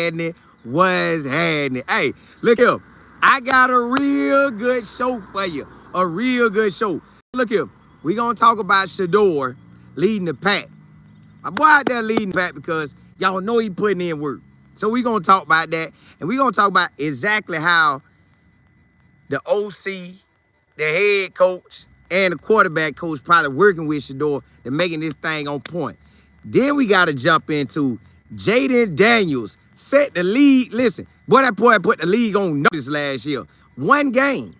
happening? What's happening? Hey, look here. I got a real good show for you. A real good show. Look here. We gonna talk about Shedeur leading the pack. My boy out there leading the pack because y'all know he putting in work. So we gonna talk about that. And we gonna talk about exactly how the OC, the head coach, and the quarterback coach probably working with Shedeur to making this thing on point. Then we got to jump into Jayden Daniels set the league. Listen, boy, that boy put the league on notice last year. One game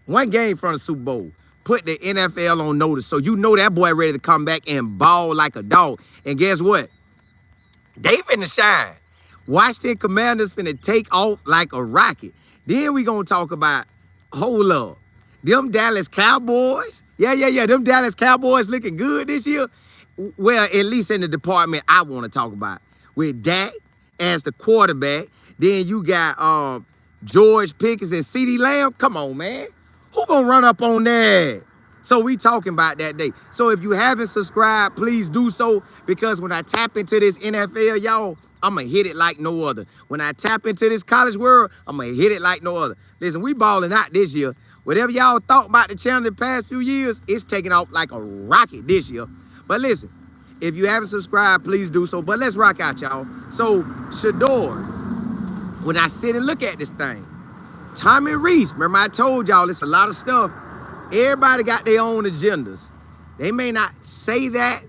from the Super Bowl put the NFL on notice. So you know that boy ready to come back and ball like a dog. And guess what? They finna shine. Washington Commanders finna take off like a rocket. Then we gonna talk about, hold up, them Dallas Cowboys. Yeah. Them Dallas Cowboys looking good this year. Well, at least in the department I want to talk about. With Dak as the quarterback. Then you got George Pickens and CeeDee Lamb. Come on, man. Who gonna run up on that? So we talking about that day. So if you haven't subscribed, please do so, because when I tap into this NFL, y'all, I'm going to hit it like no other. When I tap into this college world, I'm going to hit it like no other. Listen, we balling out this year. Whatever y'all thought about the channel the past few years, it's taking off like a rocket this year. But listen, if you haven't subscribed, please do so. But let's rock out, y'all. So Shedeur, when I sit and look at this thing, Tommy Reese, remember I told y'all it's a lot of stuff. Everybody got their own agendas. They may not say that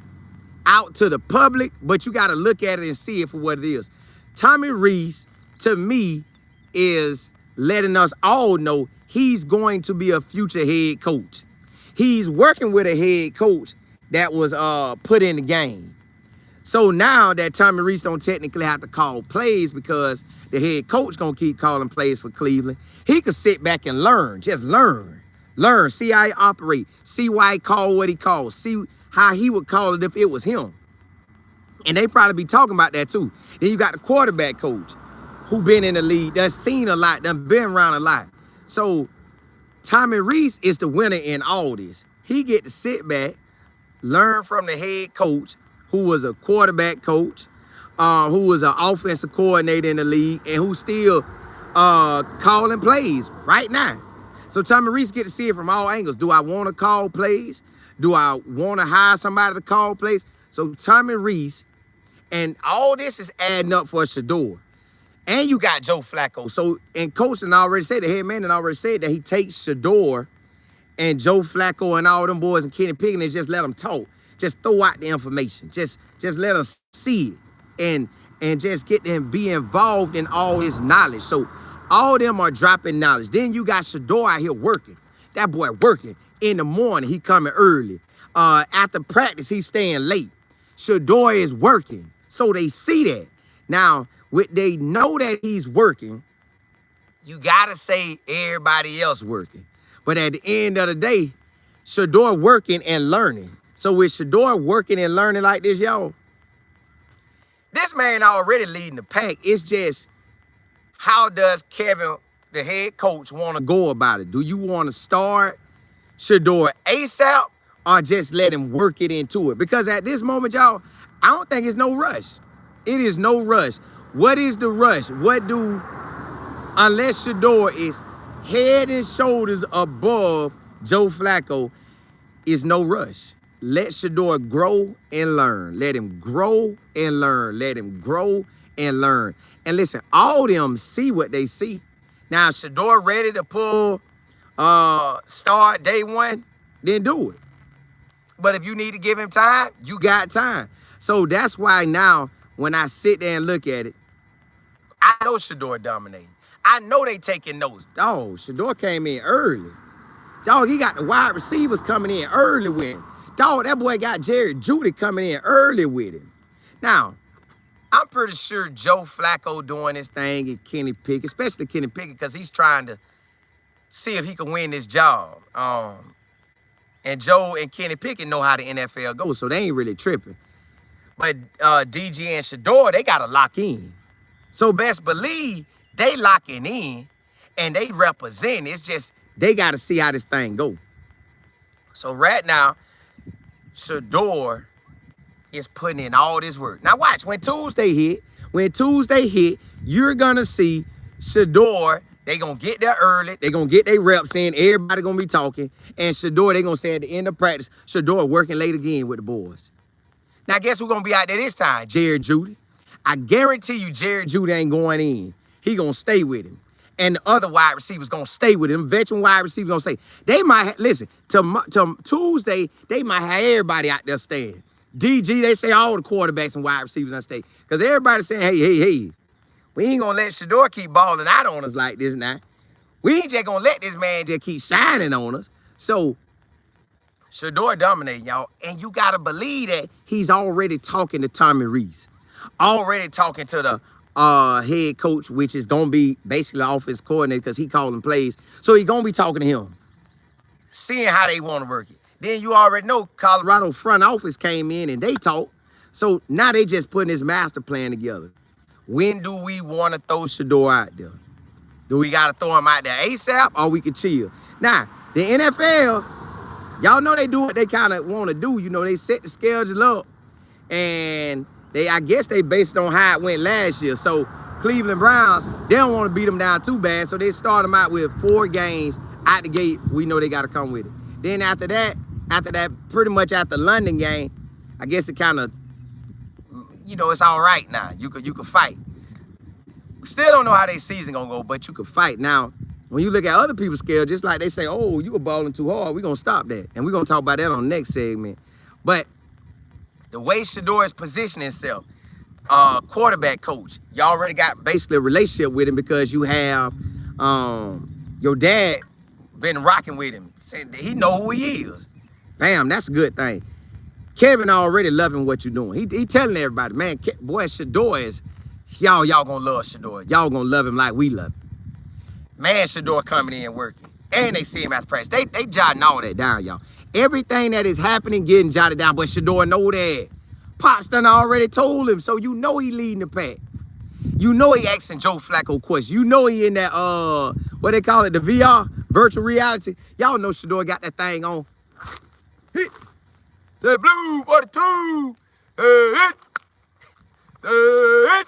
out to the public, but you got to look at it and see it for what it is. Tommy Reese, to me, is letting us all know he's going to be a future head coach. He's working with a head coach that was put in the game. So now that Tommy Reese don't technically have to call plays because the head coach going to keep calling plays for Cleveland, he could sit back and learn, just learn. Learn, see how he operate, see why he called what he called, see how he would call it if it was him. And they probably be talking about that too. Then you got the quarterback coach who been in the league, done seen a lot, done been around a lot. So Tommy Reese is the winner in all this. He get to sit back, learn from the head coach who was a quarterback coach, who was an offensive coordinator in the league, and who still calling plays right now. So Tommy Reese get to see it from all angles. Do I want to call plays? Do I want to hire somebody to call plays? So Tommy Reese, and all this is adding up for Shedeur. And you got Joe Flacco. So, and Coach already said, the head man already said that he takes Shedeur and Joe Flacco and all them boys and Kenny Pickens and just let them talk. Just throw out the information. Just let them see it. And just get them be involved in all this knowledge. So all of them are dropping knowledge. Then you got Shedeur out here working. That boy working. In the morning, he coming early. After practice, he staying late. Shedeur is working. So they see that. Now, they know that he's working, you got to say everybody else working. But at the end of the day, Shedeur working and learning. So with Shedeur working and learning like this, y'all, this man already leading the pack. It's just, how does Kevin, the head coach, want to go about it? Do you want to start Shedeur ASAP or just let him work it into it? Because at this moment, y'all, I don't think it's no rush. It is no rush. What is the rush? Unless Shedeur is head and shoulders above Joe Flacco, is no rush. Let Shedeur grow and learn. Let him grow and learn. Let him grow and learn. And listen, all them see what they see. Now, Shedeur ready to pull start day one, then do it. But if you need to give him time, you got time. So that's why now, when I sit there and look at it, I know Shedeur dominating. I know they taking notes. Dog, Shedeur came in early. Dog, he got the wide receivers coming in early with him. Dog, that boy got Jerry Jeudy coming in early with him. Now, I'm pretty sure Joe Flacco doing his thing and Kenny Pickett, especially Kenny Pickett, because he's trying to see if he can win this job. And Joe and Kenny Pickett know how the NFL goes, so they ain't really tripping. But DG and Shedeur, they got to lock in. So best believe they locking in and they represent. It's just they got to see how this thing go. So right now, Shedeur is putting in all this work. Now watch, when Tuesday hit, When Tuesday hit, you're going to see Shedeur. They going to get there early. They going to get their reps in. Everybody going to be talking. And Shedeur, they going to say at the end of practice, Shedeur working late again with the boys. Now, guess who's going to be out there this time? Jerry Jeudy. I guarantee you Jerry Jeudy ain't going in. He going to stay with him. And the other wide receivers going to stay with him. Veteran wide receivers going to stay. They might, listen, to Tuesday, they might have everybody out there staying. DG, they say all the quarterbacks and wide receivers going to stay. Because everybody's saying, hey, we ain't going to let Shedeur keep balling out on us like this now. We ain't just going to let this man just keep shining on us. So, Shedeur dominating, y'all. And you got to believe that he's already talking to Tommy Reese. Already talking to the head coach, which is going to be basically offense coordinator because he calling plays. So he's going to be talking to him, seeing how they want to work it. Then you already know Colorado front office came in and they talked. So now they just putting this master plan together. When do we want to throw Shedeur out there? Do we got to throw him out there ASAP or we can chill? Now, the NFL, y'all know they do what they kind of want to do. You know, they set the schedule up and I guess they based it on how it went last year. So Cleveland Browns, they don't want to beat them down too bad. So they start them out with 4 games out the gate. We know they got to come with it. Then after that, pretty much after London game, I guess it kind of, you know, it's all right now. You could fight. Still don't know how their season gonna go, but you could fight. Now, when you look at other people's scale, just like they say, oh, you were balling too hard, we're gonna stop that. And we're gonna talk about that on the next segment. But the way Shedeur is positioning himself, quarterback coach, you already got basically a relationship with him because you have your dad been rocking with him. He know who he is. Bam, that's a good thing. Kevin already loving what you're doing. He telling everybody, man, boy, Shedeur is, y'all gonna love Shedeur. Y'all gonna love him like we love him. Man, Shedeur coming in working. And they see him at practice. They jotting all that down, y'all. Everything that is happening getting jotted down, but Shedeur know that. Pops done already told him, so you know he leading the pack. You know he asking Joe Flacco questions. You know he in that, what they call it, the VR, virtual reality. Y'all know Shedeur got that thing on. Hit. Say blue 42. Hit. Hit.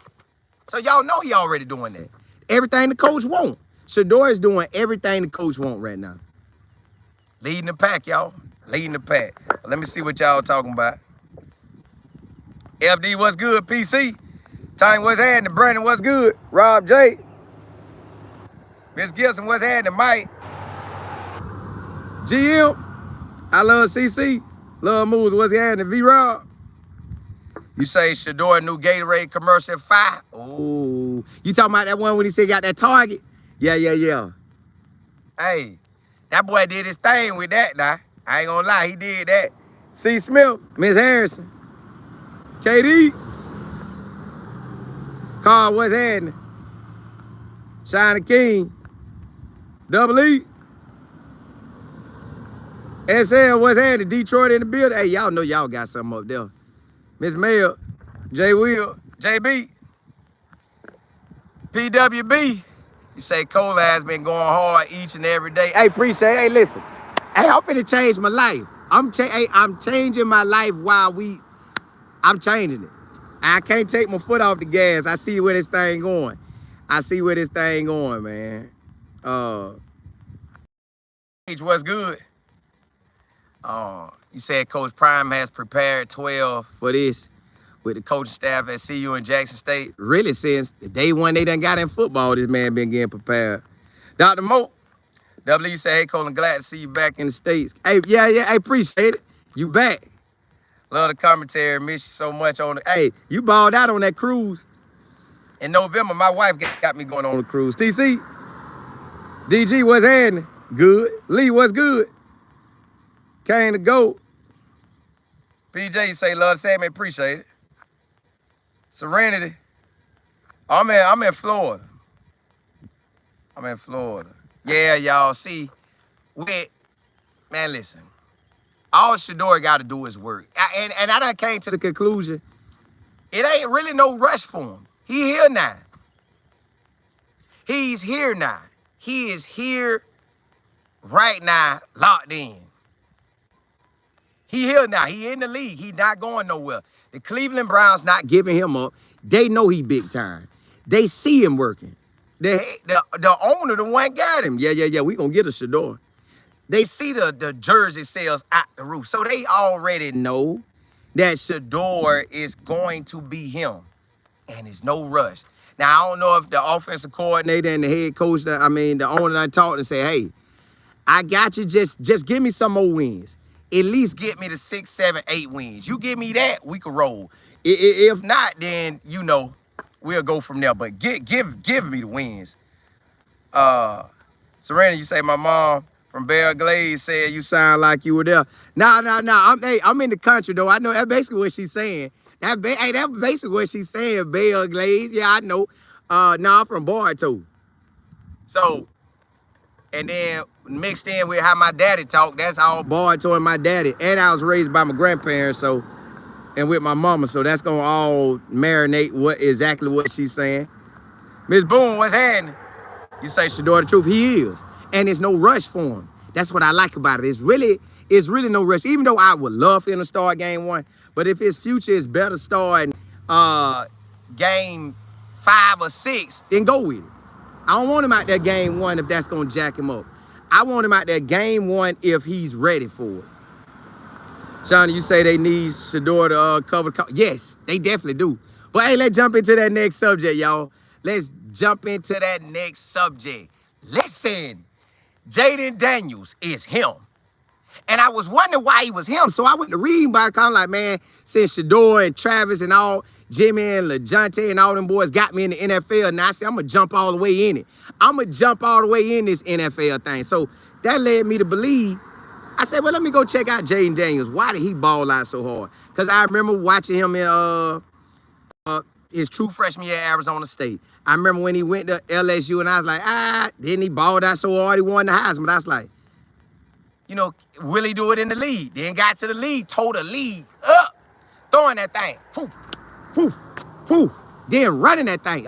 So y'all know he already doing that. Everything the coach want. Shedeur is doing everything the coach want right now. Leading the pack, y'all. Leading the pack. Let me see what y'all talking about. FD, what's good? PC. Tony, what's happening? Brandon, what's good? Rob J. Miss Gibson, what's happening? Mike. GM. I love CC. Love moves. What's happening? V-Rob. You say Shedeur new Gatorade commercial 5. Oh, you talking about that one when he said he got that target? Yeah. Hey, that boy did his thing with that now. I ain't gonna lie, he did that. C. Smith, Miss Harrison, KD, Carl, what's happening? Shiny King, Double E, SL, what's happening? Detroit in the building. Hey, y'all know y'all got something up there. Miss Mel, J. Will, JB, PWB. You say Cole has been going hard each and every day. Hey, appreciate it. Hey, listen. Hey, I'm finna change my life. I'm changing my life while I'm changing it. I can't take my foot off the gas. I see where this thing going. Man. What's good? You said Coach Prime has prepared 12 for this with the coaching staff at CU and Jackson State. Really, since the day one they done got in football, this man been getting prepared. Dr. Moe, W say, hey, Colin, glad to see you back in the States. Hey, yeah, I appreciate it. You back. Love the commentary. Miss you so much on it. Hey, you balled out on that cruise. In November, my wife got me going on a cruise. TC, DG, what's happening? Good. Lee, what's good? Kane the GOAT. PJ say, love the same, appreciate it. Serenity. I'm in Florida. Yeah, y'all, see, man, listen. All Shedeur got to do is work. And I done came to the conclusion, it ain't really no rush for him. He here now. He's here now. He is here right now, locked in. He here now. He in the league. He not going nowhere. The Cleveland Browns not giving him up. They know he big time. They see him working. The owner, the one got him. Yeah, we gonna get a Shedeur. They see the jersey sales out the roof. So they already know that Shedeur is going to be him. And it's no rush. Now, I don't know if the offensive coordinator and the head coach, the owner I talked and say, hey, I got you, just give me some more wins. At least get me to 6, 7, 8 wins. You give me that, we can roll. If not, then, you know, we'll go from there. But give me the wins. Serena, you say my mom from Belle Glade said you sound like you were there. No. I'm in the country, though. I know that's basically what she's saying. That's basically what she's saying, Belle Glade. Yeah, I know. I'm from Bartow. So, and then mixed in with how my daddy talked, that's all Bartow and my daddy. And I was raised by my grandparents, so, and with my mama, so that's gonna all marinate exactly what she's saying. Miss Boone, what's happening? You say Shedeur the truth, he is. And there's no rush for him. That's what I like about it. It's really no rush. Even though I would love for him to start game 1, but if his future is better starting game 5 or 6, then go with it. I don't want him out there game 1 if that's gonna jack him up. I want him out there game 1 if he's ready for it. Shawnee, you say they need Shedeur to cover. Yes, they definitely do. But hey, let's jump into that next subject, y'all. Let's jump into that next subject. Listen, Jayden Daniels is him. And I was wondering why he was him. So I went to reading by kind of like, man, since Shedeur and Travis and all, Jimmy and LeJounte and all them boys got me in the NFL. Now I said, I'm going to jump all the way in it. I'm going to jump all the way in this NFL thing. So that led me to believe, I said, well, let me go check out Jayden Daniels. Why did he ball out so hard? Because I remember watching him in his true freshman year at Arizona State. I remember when he went to LSU and I was like, then he balled out so hard he won the Heisman. But I was like, you know, will he do it in the league? Then got to the league, tore the league up, throwing that thing. Whoo, whoo, whoo. Then running that thing.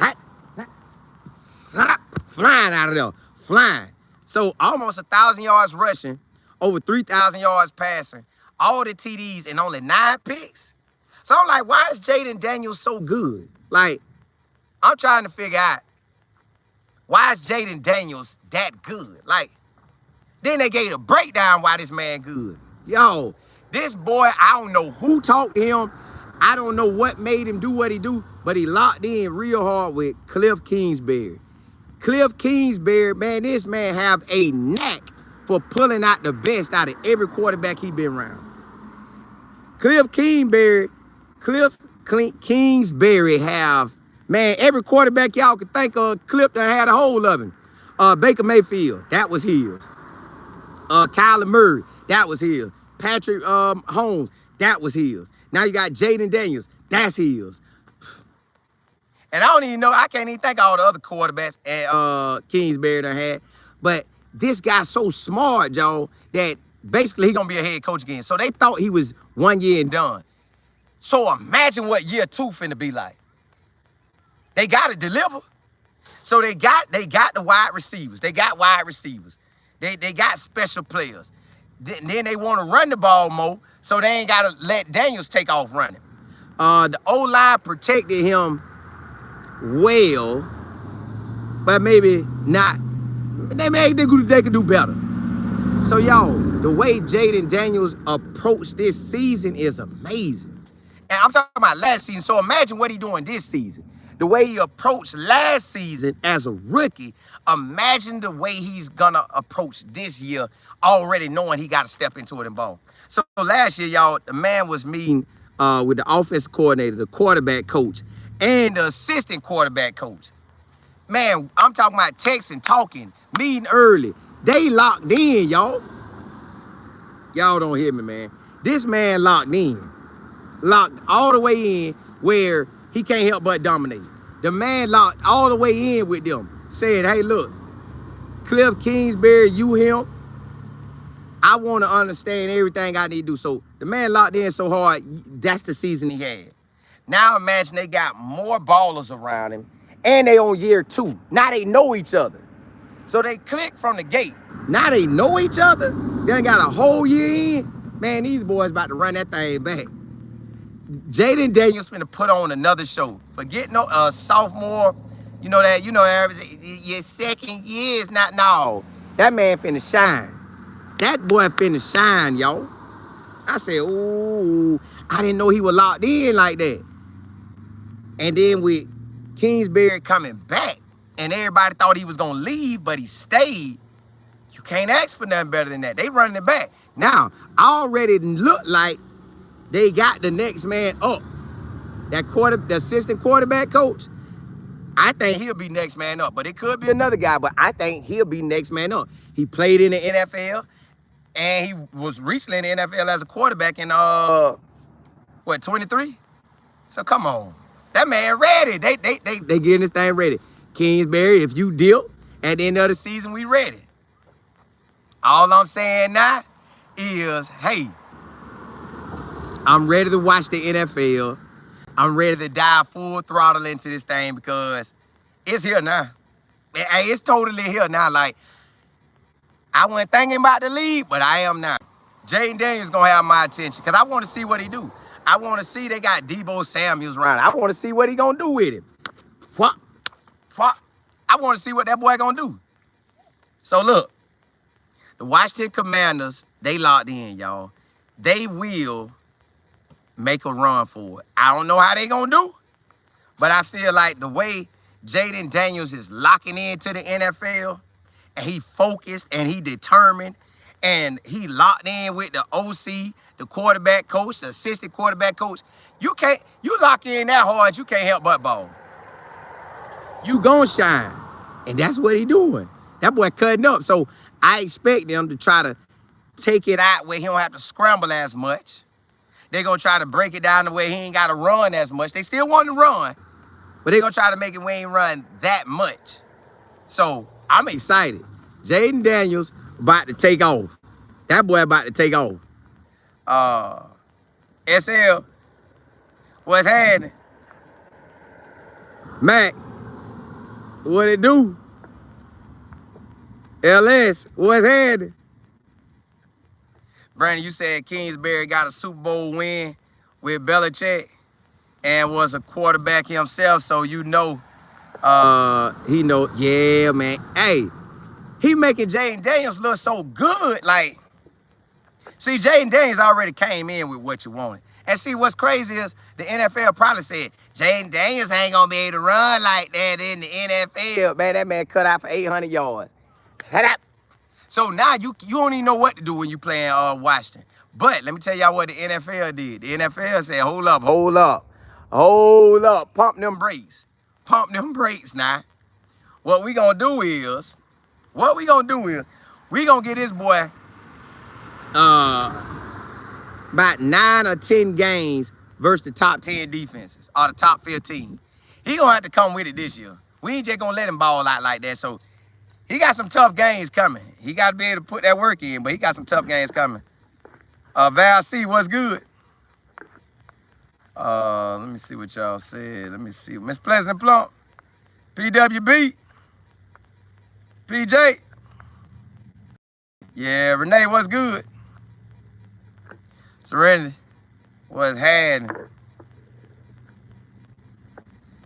Flying out of there. Flying. So almost 1,000 yards rushing, over 3,000 yards passing, all the TDs and only 9 picks. So I'm like, why is Jayden Daniels so good? Like, I'm trying to figure out, why is Jayden Daniels that good? Like, then they gave a breakdown why this man good. Yo, this boy, I don't know who talked to him. I don't know what made him do what he do, but he locked in real hard with Kliff Kingsbury. Kliff Kingsbury, man, this man have a knack for pulling out the best out of every quarterback he been around. Kliff Kingsbury have, man, every quarterback y'all could think of, Kliff done had a hold of him. Baker Mayfield, that was his. Kyler Murray, that was his. Patrick Holmes, that was his. Now you got Jayden Daniels, that's his. And I don't even know, I can't even think of all the other quarterbacks Kingsbury done had. But this guy's so smart, y'all, that basically he's gonna be a head coach again. So they thought he was 1 year and done. So imagine what year 2 finna be like. They gotta deliver. So they got the wide receivers. They got wide receivers. They got special players. Then they want to run the ball more, so they ain't got to let Daniels take off running. The O-line protected him well, but maybe not. They could do better. So, y'all, the way Jayden Daniels approached this season is amazing. And I'm talking about last season, so imagine what he's doing this season. The way he approached last season as a rookie, imagine the way he's gonna approach this year, already knowing he got to step into it and ball. So last year, y'all, the man was meeting with the offensive coordinator, the quarterback coach, and the assistant quarterback coach. Man, I'm talking about texting, talking, meeting early. They locked in, y'all. Y'all don't hear me, man. This man locked in. Locked all the way in where he can't help but dominate. The man locked all the way in with them. Said, hey, look, Kliff Kingsbury, you him. I want to understand everything I need to do. So the man locked in so hard, that's the season he had. Now imagine they got more ballers around him, and they on year 2. Now they know each other. So they click from the gate. Now they know each other. They got a whole year in. Man, these boys about to run that thing back. Jayden Daniels finna put on another show. Forget no sophomore, that your second year is not no. That man finna shine. That boy finna shine, y'all. I said, ooh, I didn't know he was locked in like that. And then with Kingsbury coming back, and everybody thought he was gonna leave, but he stayed. You can't ask for nothing better than that. They running it back. Now, I already look like they got the next man up. The assistant quarterback coach, I think he'll be next man up. But it could be another guy, but I think he'll be next man up. He played in the NFL, and he was recently in the NFL as a quarterback in, 23? So come on. That man ready. They getting this thing ready. Kingsbury, if you dip at the end of the season, we ready. All I'm saying now is, hey, I'm ready to watch the NFL. I'm ready to dive full throttle into this thing because it's here now. It's totally here now. Like, I wasn't thinking about the league, but I am now. Jayden Daniels gonna have my attention because I want to see what he do. I want to see they got Deebo Samuels around. I want to see what he gonna do with him. What? I want to see what that boy gonna do. So look, the Washington Commanders, they locked in, y'all. They will make a run for it. I don't know how they gonna do, but I feel like the way Jayden Daniels is locking into the NFL, and he focused and he determined, and he locked in with the OC, the quarterback coach, the assistant quarterback coach. You lock in that hard, you can't help but ball. You gonna shine. And that's what he doing. That boy cutting up. So I expect them to try to take it out where he don't have to scramble as much. They're gonna try to break it down the way he ain't gotta run as much. They still want to run, but they're gonna try to make it where he ain't run that much. So I'm excited. Jayden Daniels about to take off. That boy about to take off. SL, what's happening? Mac, what it do? LS, what's happening? Brandon, you said Kingsbury got a Super Bowl win with Belichick and was a quarterback himself, so he know, yeah, man. Hey, he making Jayden Daniels look so good. Like, see, Jayden Daniels already came in with what you wanted. And see, what's crazy is the NFL probably said, Jayden Daniels ain't gonna be able to run like that in the NFL. Man, that man cut out for 800 yards. Cut out. So now you don't even know what to do when you playing Washington. But let me tell y'all what the NFL did. The NFL said, hold up, pump them brakes. Pump them brakes now. What we gonna do is, we gonna get this boy about 9 or 10 games versus the top 10 defenses or the top 15. He gonna have to come with it this year. We ain't just gonna let him ball out like that. So he got some tough games coming. He got to be able to put that work in, but he got some tough games coming. Val C, what's good? Let me see what y'all said. Let me see. Miss Pleasant Plump. PWB. PJ. Yeah, Renee, what's good? Serenity, what's happening?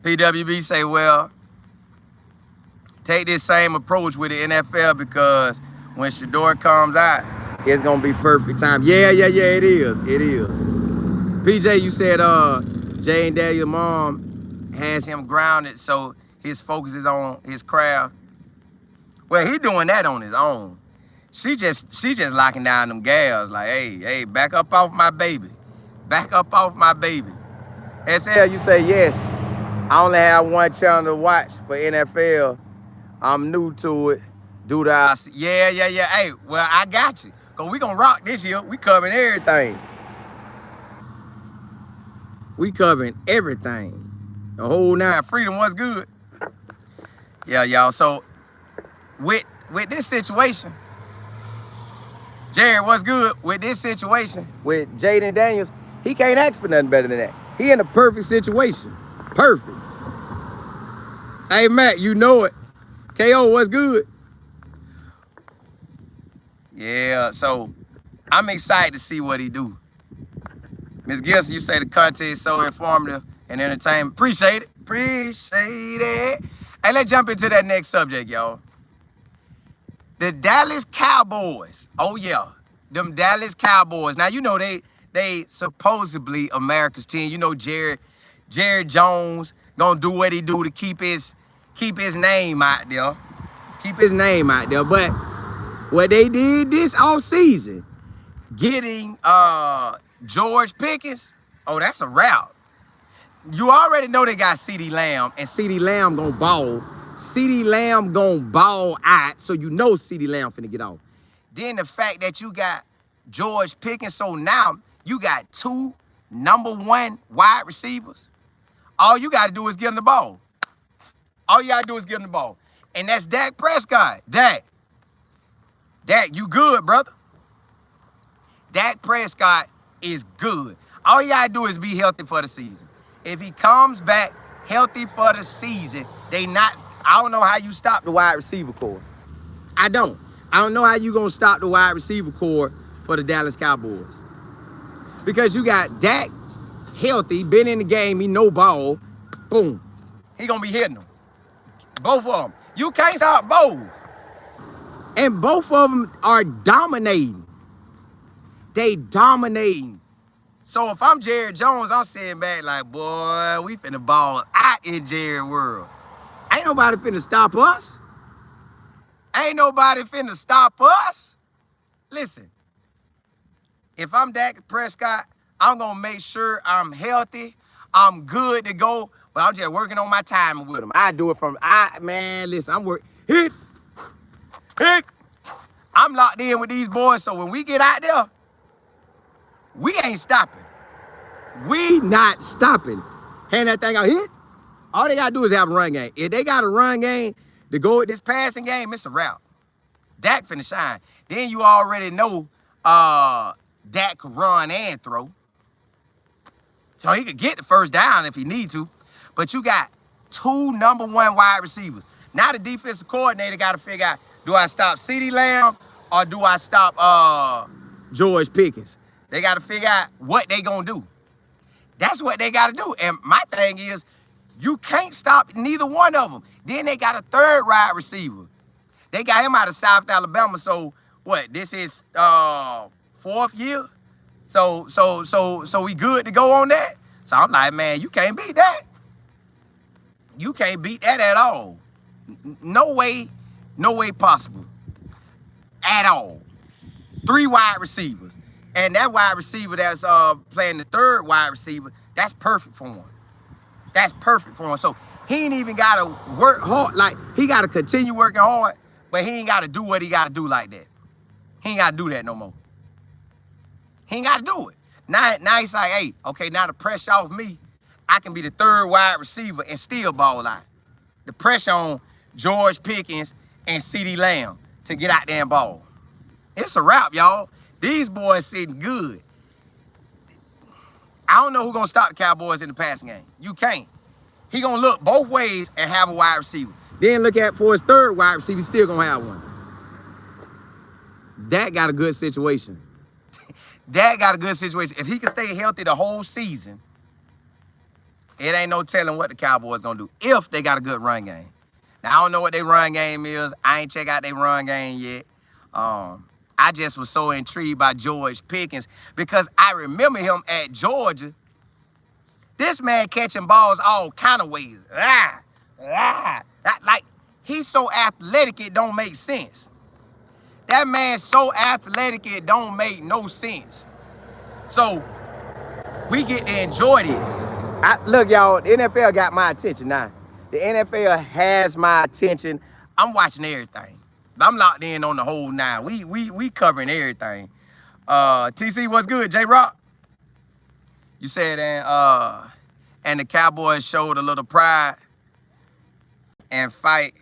PWB say, well, take this same approach with the NFL because when Shedeur comes out, it's gonna be perfect time. Yeah, it is. PJ, you said Jayden Daniels' mom has him grounded, so his focus is on his craft. Well, he doing that on his own. She just locking down them gals like, hey, back up off my baby. Back up off my baby. SL, you say yes. I only have one channel to watch for NFL. I'm new to it. Yeah. Hey, well, I got you. Because we going to rock this year. We covering everything. The whole 9. Freedom, what's good? Yeah, y'all. So, with this situation, Jared, what's good? With this situation, with Jayden Daniels, he can't ask for nothing better than that. He in a perfect situation. Perfect. Hey, Matt, you know it. KO, what's good? Yeah, so I'm excited to see what he do. Ms. Gibson, you say the content is so informative and entertaining. Appreciate it. Appreciate it. Hey, let's jump into that next subject, y'all. The Dallas Cowboys. Oh, yeah. Them Dallas Cowboys. Now, you know they supposedly America's team. You know Jerry Jones gonna do what he do to keep his name out there. Keep his name out there. But what they did this offseason, getting George Pickens, oh, that's a route. You already know they got CeeDee Lamb, and CeeDee Lamb gonna ball. CeeDee Lamb gonna ball out, so you know CeeDee Lamb finna get off. Then the fact that you got George Pickens, so now you got 2 #1 wide receivers. All you gotta do is give him the ball. All you gotta do is give him the ball. And that's Dak Prescott. Dak, you good, brother. Dak Prescott is good. All you gotta do is be healthy for the season. If he comes back healthy for the season, I don't know how you stop the wide receiver core. I don't know how you gonna stop the wide receiver core for the Dallas Cowboys. Because you got Dak healthy, been in the game, he no ball, boom. He gonna be hitting them. Both of them. You can't stop both. And both of them are dominating. They dominating. So if I'm Jerry Jones, I'm sitting back like, boy, we finna ball out in Jerry world. Ain't nobody finna stop us. Ain't nobody finna stop us. Listen, if I'm Dak Prescott, I'm gonna make sure I'm healthy, I'm good to go, but I'm just working on my timing with him. I do it listen, I'm working. Hit. I'm locked in with these boys, so when we get out there, we ain't stopping. We not stopping. Hand that thing out, hit. All they gotta do is have a run game. If they got a run game to go with this passing game, it's a route. Dak finna shine. Then you already know Dak could run and throw. So he could get the first down if he need to. But you got 2 #1 wide receivers. Now the defensive coordinator got to figure out, do I stop CeeDee Lamb or do I stop George Pickens? They got to figure out what they going to do. That's what they got to do. And my thing is, you can't stop neither one of them. Then they got a 3rd wide receiver. They got him out of South Alabama. So what? This is 4th year. So we good to go on that. So I'm like, man, you can't beat that. You can't beat that at all. No way possible. At all. 3 wide receivers. And that wide receiver that's playing the 3rd wide receiver, that's perfect for him. That's perfect for him. So he ain't even got to work hard. Like, he got to continue working hard, but he ain't got to do what he got to do like that. He ain't got to do that no more. He ain't got to do it. Now he's like, hey, okay, now the pressure off me, I can be the 3rd wide receiver and still ball out. The pressure on George Pickens and CeeDee Lamb to get out there and ball. It's a wrap, y'all. These boys sitting good. I don't know who's going to stop the Cowboys in the passing game. You can't. He going to look both ways and have a wide receiver. Then look at for his 3rd wide receiver, he's still going to have one. Dak got a good situation. Dak got a good situation. If he can stay healthy the whole season, it ain't no telling what the Cowboys going to do if they got a good run game. Now, I don't know what their run game is. I ain't check out their run game yet. I just was so intrigued by George Pickens because I remember him at Georgia. This man catching balls all kind of ways. Like, he's so athletic, it don't make sense. That man's so athletic, it don't make no sense. So, we get to enjoy this. Look, y'all, the NFL got my attention now. The NFL has my attention. I'm watching everything. I'm locked in on the whole 9. We covering everything. TC, what's good? J-Rock? You said, and the Cowboys showed a little pride and fight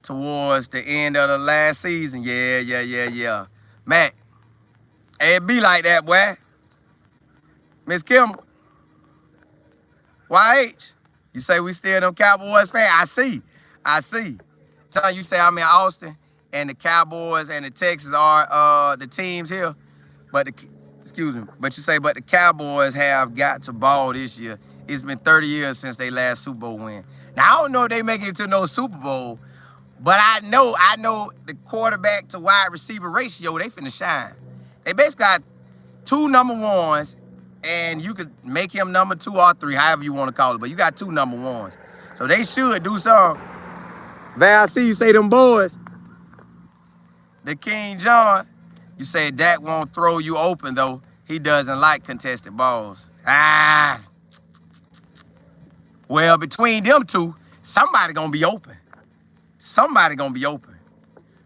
towards the end of the last season. Yeah. Matt, it be like that, boy. Miss Kimball. YH, you say we still them Cowboys fan? I see. John, you say I'm in Austin, and the Cowboys and the Texans are the teams here, but excuse me, but you say, but the Cowboys have got to ball this year. It's been 30 years since they last Super Bowl win. Now, I don't know if they make it to no Super Bowl, but I know the quarterback to wide receiver ratio, they finna shine. They basically got 2 number ones, and you could make him number 2 or 3, however you want to call it, but you got 2 number ones. So they should do something. Val, I see you say them boys. The King John, you say Dak won't throw you open, though. He doesn't like contested balls. Well, between them two, somebody gonna be open. Somebody gonna be open.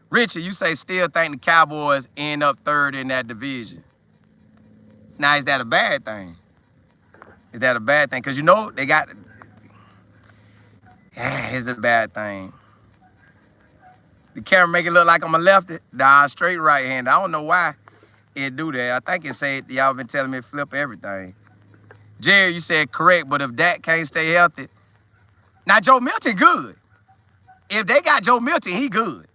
Richard, you say still think the Cowboys end up 3rd in that division. Now, is that a bad thing? Is that a bad thing? Because, you know, they got... Is it a bad thing? The camera make it look like I'm a lefty. Nah, straight right hand. I don't know why it do that. I think it said y'all been telling me to flip everything. Jerry, you said correct, but if Dak can't stay healthy... Now, Joe Milton good. If they got Joe Milton, he good.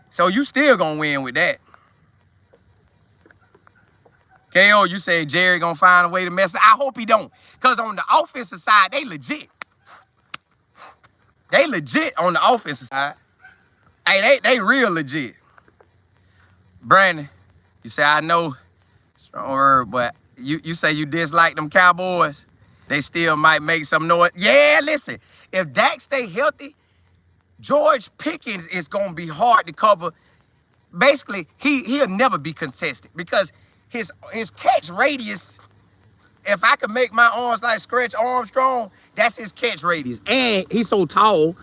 So you still gonna win with that. KO, you say Jerry gonna find a way to mess it. I hope he don't. Because on the offensive side, they legit. They legit on the offensive side. Hey, they real legit. Brandon, you say, I know, strong word, but you say you dislike them Cowboys. They still might make some noise. Yeah, listen, if Dak stay healthy, George Pickens is going to be hard to cover. Basically, he'll never be consistent because his catch radius, if I could make my arms like Stretch Armstrong, that's his catch radius. And he's so tall,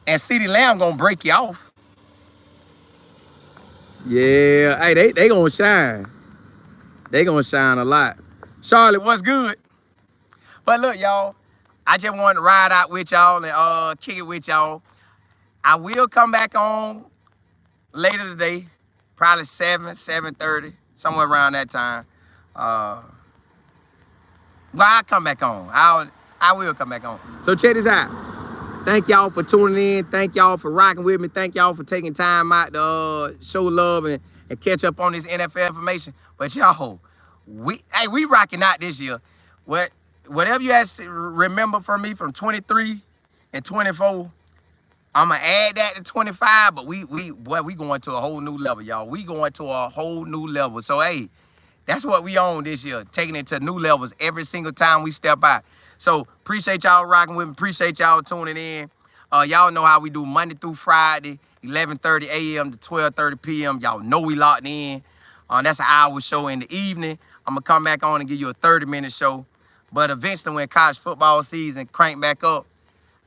and CeeDee Lamb going to break you off. Yeah, hey, they going to shine. They going to shine a lot. Charlotte, what's good? But look, y'all, I just wanted to ride out with y'all and kick it with y'all. I will come back on later today, probably 7:30, somewhere around that time. Well, I'll come back on. I will come back on. So check this out. Thank y'all for tuning in. Thank y'all for rocking with me. Thank y'all for taking time out to show love and catch up on this NFL information. But y'all, we rocking out this year. Whatever you guys remember from me from 23 and 24, I'm going to add that to 25, but we going to a whole new level, y'all. We going to a whole new level. So, hey, that's what we on this year, taking it to new levels every single time we step out. So, appreciate y'all rocking with me. Appreciate y'all tuning in. Y'all know how we do Monday through Friday, 11:30 a.m. to 12:30 p.m. Y'all know we locked in. That's an hour show in the evening. I'm going to come back on and give you a 30-minute show. But eventually, when college football season crank back up,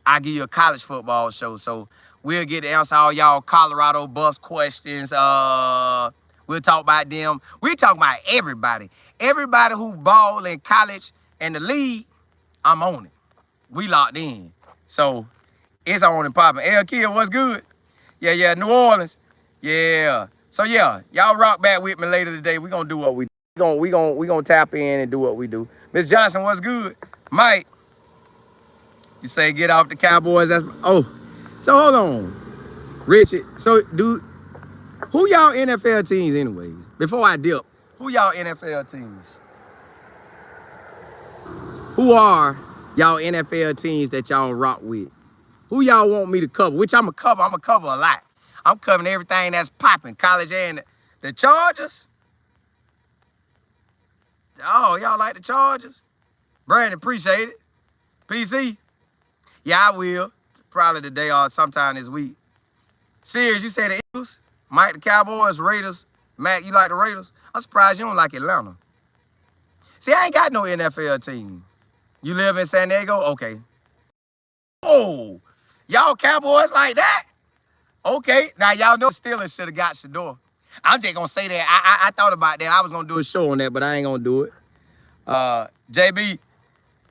I'll give you a college football show. So we'll get to answer all y'all Colorado Buffs questions. We'll talk about them. We'll talk about everybody. Everybody who ball in college and the league, I'm on it. We locked in. So it's on and popping. El Kill, what's good? Yeah, New Orleans. Yeah. So yeah, y'all rock back with me later today. We're gonna do what we do. We gonna tap in and do what we do. Miss Johnson, what's good? Mike, you say get off the Cowboys. So hold on, Richard. So who y'all NFL teams anyways? Before I dip, who y'all NFL teams? Who are y'all NFL teams that y'all rock with? Who y'all want me to cover? Which I'm gonna cover a lot. I'm covering everything that's popping, college and the Chargers. Oh, y'all like the Chargers? Brandon, appreciate it. PC? Yeah, I will. Probably today or sometime this week. Serious, you say the Eagles? Mike, the Cowboys, Raiders. Mac, you like the Raiders? I'm surprised you don't like Atlanta. See, I ain't got no NFL team. You live in San Diego? Okay. Oh, y'all Cowboys like that? Okay. Now, y'all know Steelers should have got Shedeur. I'm just going to say that. I thought about that. I was going to do a show on that, but I ain't going to do it. JB,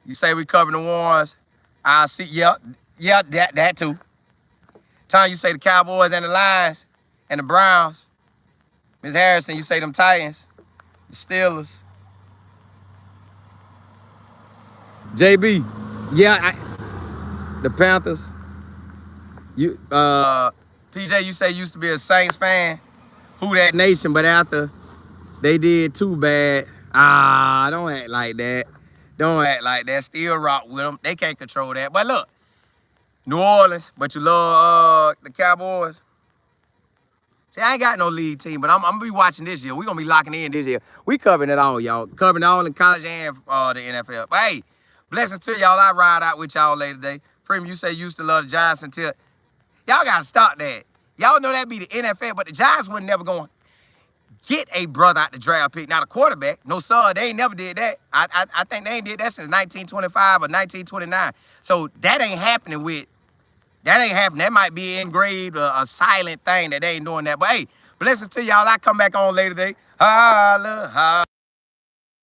you say we cover the ones. I see. Yeah, that too. Tom, you say the Cowboys and the Lions and the Browns. Ms. Harrison, you say them Titans, the Steelers. JB, yeah, the Panthers. You, PJ, you say you used to be a Saints fan. Who that nation? But after They did too bad. Ah, don't act like that. Don't act like that. Still rock with them. They can't control that. But look, New Orleans, but you love the Cowboys. See, I ain't got no league team, but I'm gonna be watching this year. We're gonna be locking in this year. We covering it all, y'all. Covering it all in college and the NFL. But hey, blessing to y'all. I ride out with y'all later today. Freeman, you say you used to love the Giants until y'all gotta stop that. Y'all know that be the NFL, but the Giants wasn't never gonna get a brother out the draft pick, not a quarterback. No, sir, they ain't never did that. I think they ain't did that since 1925 or 1929. So that ain't happening with. That ain't happening. That might be engraved, a silent thing that they ain't doing that. But hey, blessings to y'all. I come back on later today. Holla, holla.